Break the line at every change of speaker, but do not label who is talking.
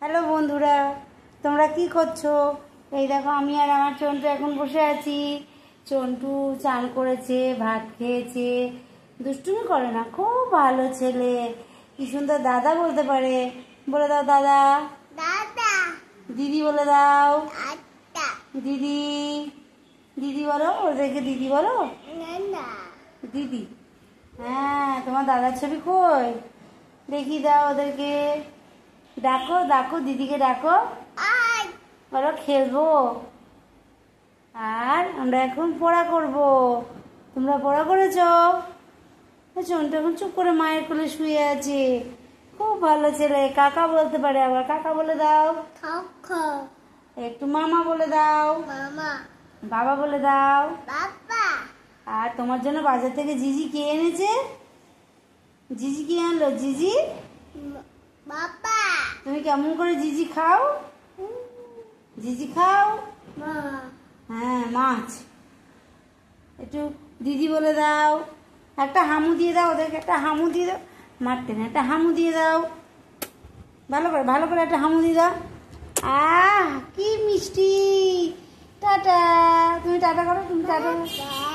Hello বন্ধুরা, তোমরা কি করছো? এই দেখো আমি আর আমার চন্টু এখন বসে আছি। চন্টু চান করেছে, ভাত খেয়েছে, দুষ্টুমি করে না, খুব ভালো ছেলে। কি সুন্দর দাদা বলতে পারে। বলে দাও দাদা।
দাদা।
দিদি বলে দাও।
আচ্ছা।
দিদি। দিদি বলো, ওদেরকে দিদি বলো।
নানা।
দিদি। হ্যাঁ, তোমার দাদার ছবি কই? দেখি দাও ওদেরকে। ডাকো ডাকো, দিদিকে ডাকো।
আই।
বলো খেলবো। আর আমরা এখন পড়া করব। তোমরা পড়া করেছো? চন্টু এখন চুপ করে মায়ের কোলে শুয়ে আছে। খুব ভালো ছেলে, কাকা বলতে পারে, আবার কাকা বলে দাও।
খাও।
একটু মামা বলে দাও।
মামা।
বাবা বলে দাও।
বাবা।
আর তোমার জন্য বাজার থেকে জিজি কে এনেছে? জিজি কি আনলো? জিজি।
বাবা।
তুমি কেমন করে জিজি খাও? জিজি খাও?
মা।
হ্যাঁ, মাছ। একটু দিদি বলে দাও। একটা হামু দিয়ে দাও ওদেরকে, একটা হামু দিয়ে দাও। মারতে না, একটা হামু দিয়ে দাও। ভালো করে একটা হামু দিয়ে দাও। কি মিষ্টি। টাটা। তুমি টাটা করো, তুমি টাটা করো।